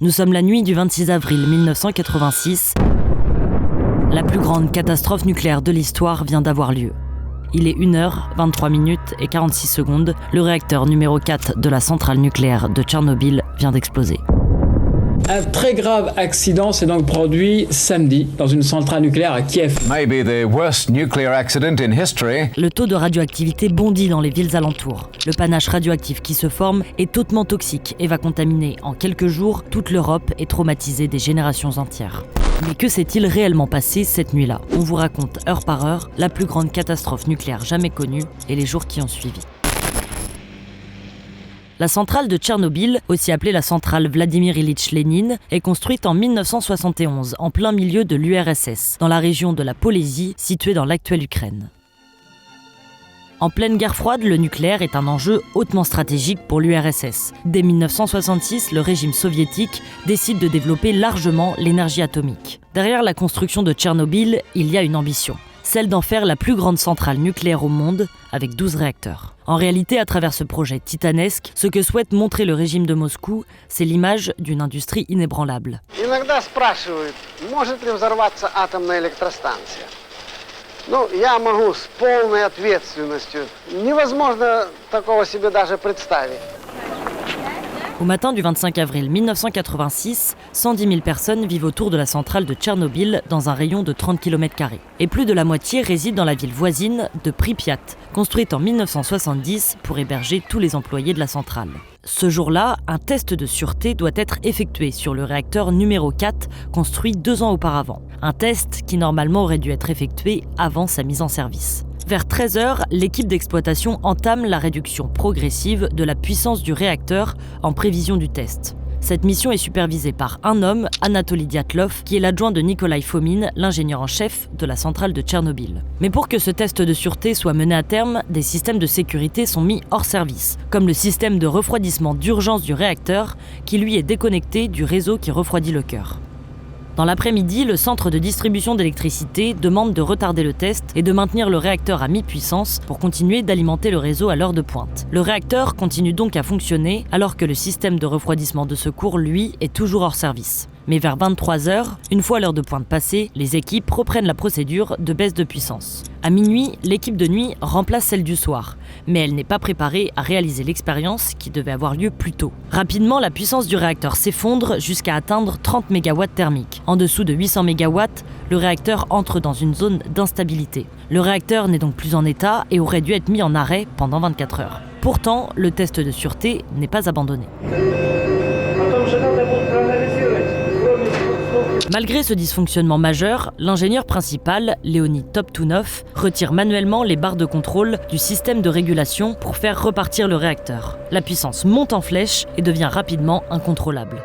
Nous sommes la nuit du 26 avril 1986. La plus grande catastrophe nucléaire de l'histoire vient d'avoir lieu. Il est 1h, 23 minutes et 46 secondes. Le réacteur numéro 4 de la centrale nucléaire de Tchernobyl vient d'exploser. Un très grave accident s'est donc produit samedi dans une centrale nucléaire à Kiev. Maybe the worst nuclear accident in history. Le taux de radioactivité bondit dans les villes alentours. Le panache radioactif qui se forme est hautement toxique et va contaminer en quelques jours toute l'Europe et traumatiser des générations entières. Mais que s'est-il réellement passé cette nuit-là ? On vous raconte heure par heure la plus grande catastrophe nucléaire jamais connue et les jours qui ont suivi. La centrale de Tchernobyl, aussi appelée la centrale Vladimir Ilitch Lénine, est construite en 1971, en plein milieu de l'URSS, dans la région de la Polésie, située dans l'actuelle Ukraine. En pleine guerre froide, le nucléaire est un enjeu hautement stratégique pour l'URSS. Dès 1966, le régime soviétique décide de développer largement l'énergie atomique. Derrière la construction de Tchernobyl, il y a une ambition, celle d'en faire la plus grande centrale nucléaire au monde, avec 12 réacteurs. En réalité, à travers ce projet titanesque, ce que souhaite montrer le régime de Moscou, c'est l'image d'une industrie inébranlable. Иногда спрашивают, может ли взорваться атомная электростанция. Ну, я могу с полной ответственностью. Невозможно такого себе даже представить. Au matin du 25 avril 1986, 110 000 personnes vivent autour de la centrale de Tchernobyl dans un rayon de 30 km². Et plus de la moitié résident dans la ville voisine de Pripyat, construite en 1970 pour héberger tous les employés de la centrale. Ce jour-là, un test de sûreté doit être effectué sur le réacteur numéro 4, construit 2 ans auparavant. Un test qui normalement aurait dû être effectué avant sa mise en service. Vers 13h, l'équipe d'exploitation entame la réduction progressive de la puissance du réacteur en prévision du test. Cette mission est supervisée par un homme, Anatoly Dyatlov, qui est l'adjoint de Nikolai Fomin, l'ingénieur en chef de la centrale de Tchernobyl. Mais pour que ce test de sûreté soit mené à terme, des systèmes de sécurité sont mis hors service, comme le système de refroidissement d'urgence du réacteur, qui lui est déconnecté du réseau qui refroidit le cœur. Dans l'après-midi, le centre de distribution d'électricité demande de retarder le test et de maintenir le réacteur à mi-puissance pour continuer d'alimenter le réseau à l'heure de pointe. Le réacteur continue donc à fonctionner alors que le système de refroidissement de secours, lui, est toujours hors service. Mais vers 23h, une fois l'heure de pointe passée, les équipes reprennent la procédure de baisse de puissance. À minuit, l'équipe de nuit remplace celle du soir, mais elle n'est pas préparée à réaliser l'expérience qui devait avoir lieu plus tôt. Rapidement, la puissance du réacteur s'effondre jusqu'à atteindre 30 MW thermiques. En dessous de 800 MW, le réacteur entre dans une zone d'instabilité. Le réacteur n'est donc plus en état et aurait dû être mis en arrêt pendant 24 heures. Pourtant, le test de sûreté n'est pas abandonné. Malgré ce dysfonctionnement majeur, l'ingénieur principal, Leonid Toptunov, retire manuellement les barres de contrôle du système de régulation pour faire repartir le réacteur. La puissance monte en flèche et devient rapidement incontrôlable.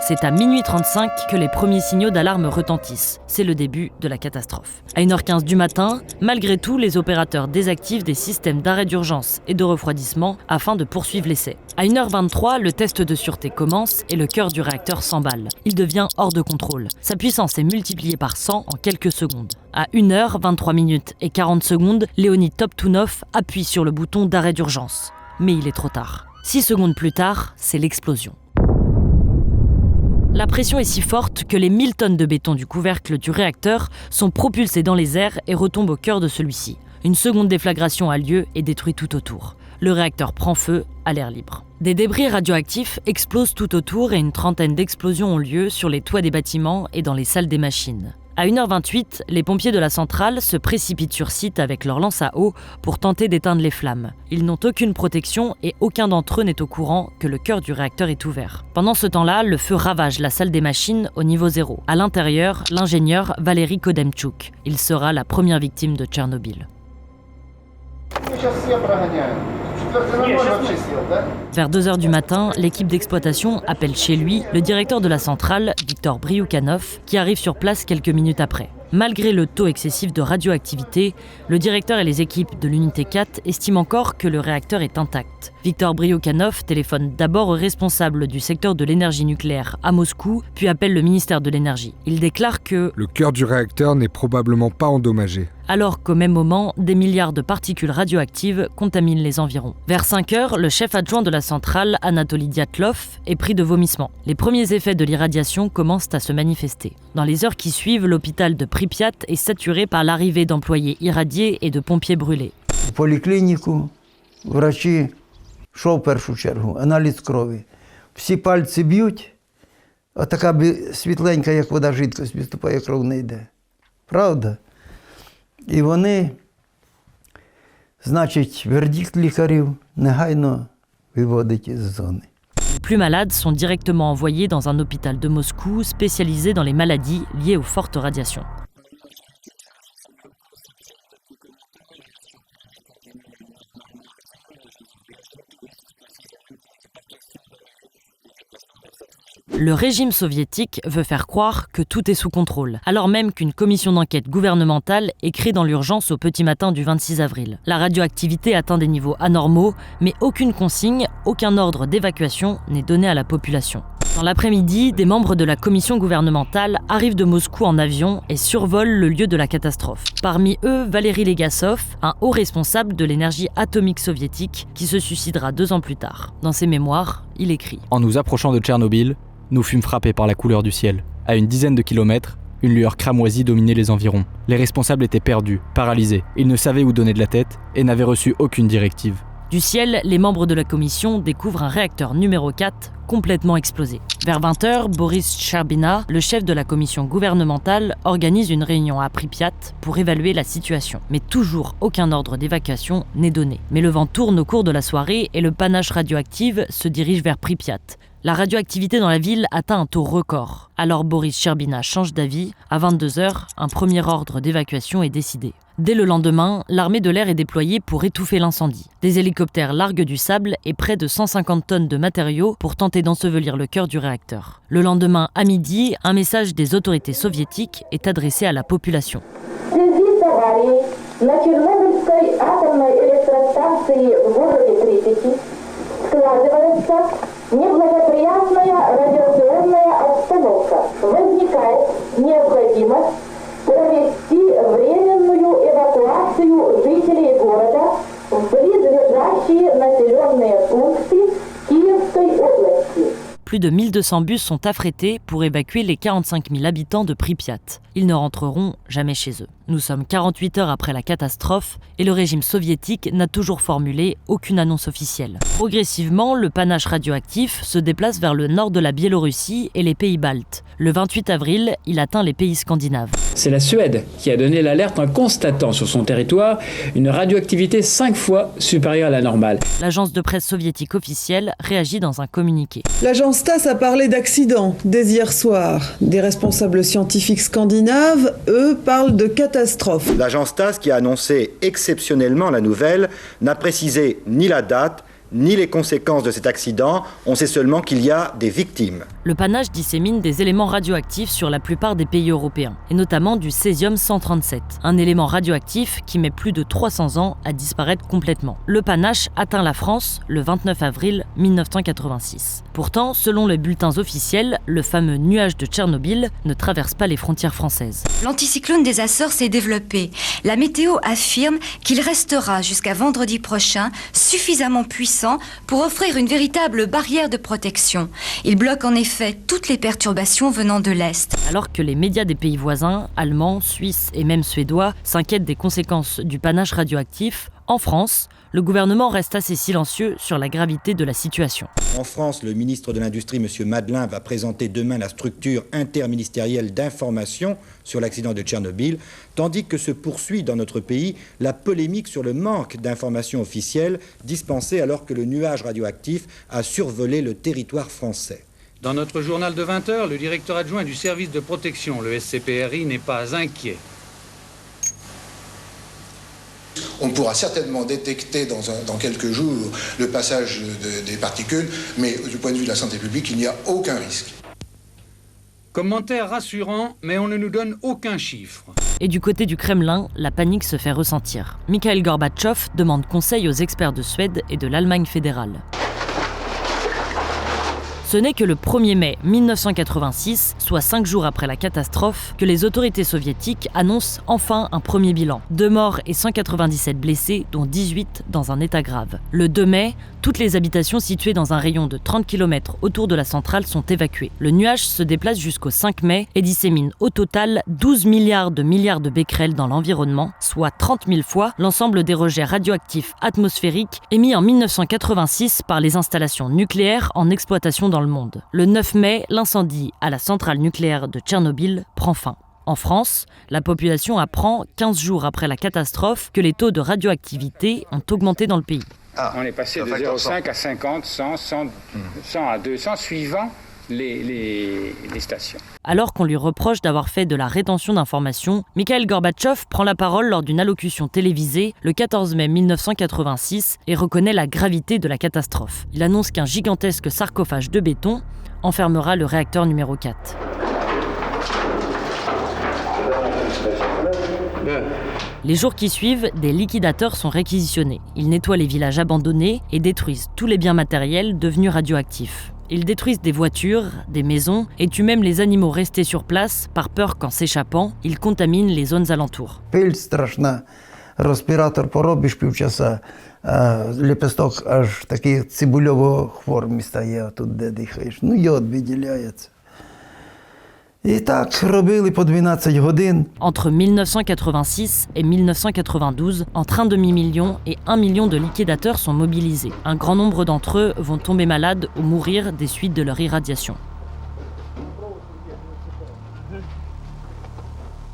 C'est à minuit 35 que les premiers signaux d'alarme retentissent. C'est le début de la catastrophe. À 1h15 du matin, malgré tout, les opérateurs désactivent des systèmes d'arrêt d'urgence et de refroidissement afin de poursuivre l'essai. À 1h23, le test de sûreté commence et le cœur du réacteur s'emballe. Il devient hors de contrôle. Sa puissance est multipliée par 100 en quelques secondes. À 1h, 23 minutes et 40 secondes, Leonid Toptunov appuie sur le bouton d'arrêt d'urgence. Mais il est trop tard. 6 secondes plus tard, c'est l'explosion. La pression est si forte que les 1000 tonnes de béton du couvercle du réacteur sont propulsées dans les airs et retombent au cœur de celui-ci. Une seconde déflagration a lieu et détruit tout autour. Le réacteur prend feu à l'air libre. Des débris radioactifs explosent tout autour et une trentaine d'explosions ont lieu sur les toits des bâtiments et dans les salles des machines. À 1h28, les pompiers de la centrale se précipitent sur site avec leur lance à eau pour tenter d'éteindre les flammes. Ils n'ont aucune protection et aucun d'entre eux n'est au courant que le cœur du réacteur est ouvert. Pendant ce temps-là, le feu ravage la salle des machines au niveau 0. À l'intérieur, l'ingénieur Valery Kodemchuk. Il sera la première victime de Tchernobyl. Vers 2h du matin, l'équipe d'exploitation appelle chez lui le directeur de la centrale, Viktor Bryukhanov, qui arrive sur place quelques minutes après. Malgré le taux excessif de radioactivité, le directeur et les équipes de l'unité 4 estiment encore que le réacteur est intact. Viktor Bryukhanov téléphone d'abord au responsable du secteur de l'énergie nucléaire à Moscou, puis appelle le ministère de l'énergie. Il déclare que le cœur du réacteur n'est probablement pas endommagé. alors qu'au même moment, des milliards de particules radioactives contaminent les environs. Vers 5 heures, le chef adjoint de la centrale, Anatoly Dyatlov, est pris de vomissements. Les premiers effets de l'irradiation commencent à se manifester. Dans les heures qui suivent, l'hôpital de Pripyat est saturé par l'arrivée d'employés irradiés et de pompiers brûlés. В поліклініку врачі, що в першу чергу? Аналіз крові. Всі пальці б'ють, а така світленька, як вода, жидкость виступає, кров не йде. Правда? І вони, значить, вердикт лікарів негайно виводить із зони. Les plus malades sont directement envoyés dans un hôpital de Moscou spécialisé dans les maladies liées aux fortes radiations. Le régime soviétique veut faire croire que tout est sous contrôle, alors même qu'une commission d'enquête gouvernementale écrit dans l'urgence au petit matin du 26 avril. La radioactivité atteint des niveaux anormaux, mais aucune consigne, aucun ordre d'évacuation n'est donné à la population. Dans l'après-midi, des membres de la commission gouvernementale arrivent de Moscou en avion et survolent le lieu de la catastrophe. Parmi eux, Valéry Legasov, un haut responsable de l'énergie atomique soviétique qui se suicidera 2 ans plus tard. Dans ses mémoires, il écrit « En nous approchant de Tchernobyl, nous fûmes frappés par la couleur du ciel. À une dizaine de kilomètres, une lueur cramoisie dominait les environs. Les responsables étaient perdus, paralysés. Ils ne savaient où donner de la tête et n'avaient reçu aucune directive. » Du ciel, les membres de la commission découvrent un réacteur numéro 4 complètement explosé. Vers 20h, Boris Sherbina, le chef de la commission gouvernementale, organise une réunion à Pripyat pour évaluer la situation. Mais toujours aucun ordre d'évacuation n'est donné. Mais le vent tourne au cours de la soirée et le panache radioactif se dirige vers Pripyat. La radioactivité dans la ville atteint un taux record. Alors Boris Sherbina change d'avis. À 22h, un premier ordre d'évacuation est décidé. Dès le lendemain, l'armée de l'air est déployée pour étouffer l'incendie. Des hélicoptères larguent du sable et près de 150 tonnes de matériaux pour tenter d'ensevelir le cœur du réacteur. Le lendemain, à midi, un message des autorités soviétiques est adressé à la population. Провести временную эвакуацию жителей города в близлежащие населенные пункты Киевской области. Plus de 1200 bus sont affrétés pour évacuer les 45 000 habitants de Pripyat. Ils ne rentreront jamais chez eux. Nous sommes 48 heures après la catastrophe et le régime soviétique n'a toujours formulé aucune annonce officielle. Progressivement, le panache radioactif se déplace vers le nord de la Biélorussie et les pays baltes. Le 28 avril, il atteint les pays scandinaves. C'est la Suède qui a donné l'alerte en constatant sur son territoire une radioactivité 5 fois supérieure à la normale. L'agence de presse soviétique officielle réagit dans un communiqué. L'agence TASS a parlé d'accident dès hier soir. Des responsables scientifiques scandinaves, eux, parlent de catastrophe. L'agence TASS, qui a annoncé exceptionnellement la nouvelle, n'a précisé ni la date, ni les conséquences de cet accident. On sait seulement qu'il y a des victimes. Le panache dissémine des éléments radioactifs sur la plupart des pays européens, et notamment du césium-137, un élément radioactif qui met plus de 300 ans à disparaître complètement. Le panache atteint la France le 29 avril 1986. Pourtant, selon les bulletins officiels, le fameux nuage de Tchernobyl ne traverse pas les frontières françaises. L'anticyclone des Açores s'est développé. La météo affirme qu'il restera jusqu'à vendredi prochain suffisamment puissant pour offrir une véritable barrière de protection. Il bloque en effet toutes les perturbations venant de l'Est. Alors que les médias des pays voisins, allemands, suisses et même suédois, s'inquiètent des conséquences du panache radioactif, en France, le gouvernement reste assez silencieux sur la gravité de la situation. En France, le ministre de l'Industrie, M. Madelin, va présenter demain la structure interministérielle d'information sur l'accident de Tchernobyl, tandis que se poursuit dans notre pays la polémique sur le manque d'informations officielles dispensées alors que le nuage radioactif a survolé le territoire français. Dans notre journal de 20h, le directeur adjoint du service de protection, le SCPRI, n'est pas inquiet. On pourra certainement détecter dans quelques jours le passage des particules, mais du point de vue de la santé publique, il n'y a aucun risque. Commentaire rassurant, mais on ne nous donne aucun chiffre. Et du côté du Kremlin, la panique se fait ressentir. Mikhail Gorbatchev demande conseil aux experts de Suède et de l'Allemagne fédérale. Ce n'est que le 1er mai 1986, soit 5 jours après la catastrophe, que les autorités soviétiques annoncent enfin un premier bilan. 2 morts et 197 blessés, dont 18 dans un état grave. Le 2 mai, toutes les habitations situées dans un rayon de 30 km autour de la centrale sont évacuées. Le nuage se déplace jusqu'au 5 mai et dissémine au total 12 milliards de becquerels dans l'environnement, soit 30 000 fois l'ensemble des rejets radioactifs atmosphériques émis en 1986 par les installations nucléaires en exploitation dans le monde. Le 9 mai, l'incendie à la centrale nucléaire de Tchernobyl prend fin. En France, la population apprend 15 jours après la catastrophe que les taux de radioactivité ont augmenté dans le pays. On est passé de 0,5 à 50, 100, 100 à 200, suivant les stations. Alors qu'on lui reproche d'avoir fait de la rétention d'informations, Mikhail Gorbatchev prend la parole lors d'une allocution télévisée le 14 mai 1986 et reconnaît la gravité de la catastrophe. Il annonce qu'un gigantesque sarcophage de béton enfermera le réacteur numéro 4. Les jours qui suivent, des liquidateurs sont réquisitionnés. Ils nettoient les villages abandonnés et détruisent tous les biens matériels devenus radioactifs. Ils détruisent des voitures, des maisons et tuent même les animaux restés sur place par peur qu'en s'échappant, ils contaminent les zones alentours. Пиль страшна, респіратор поробиш півчаса, а лепесток аж такий цибульового формі стає, тут де дихаєш. Ну, йод виділяється. І так робили по 12 годин. Entre 1986 et 1992, entre un demi-million et 1 million de liquidateurs sont mobilisés. Un grand nombre d'entre eux vont tomber malades ou mourir des suites de leur irradiation.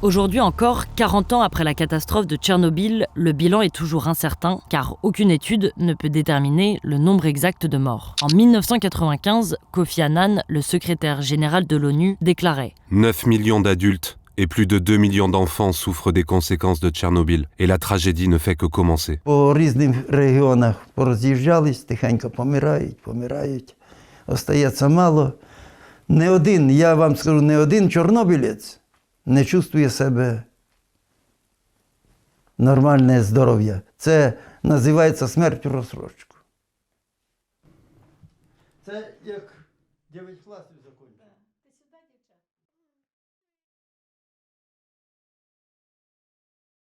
Aujourd'hui encore, 40 ans après la catastrophe de Tchernobyl, le bilan est toujours incertain car aucune étude ne peut déterminer le nombre exact de morts. En 1995, Kofi Annan, le secrétaire général de l'ONU, déclarait « 9 millions d'adultes et plus de 2 millions d'enfants souffrent des conséquences de Tchernobyl et la tragédie ne fait que commencer. » По різним регіонах пороз'їжджались, тихенько помирають. Остається мало. Не один, я вам скажу, не один чорнобилець не чувствує себе нормальне здоров'я. Це називається смерть у розстрочку. Це як 9 класів закінчив.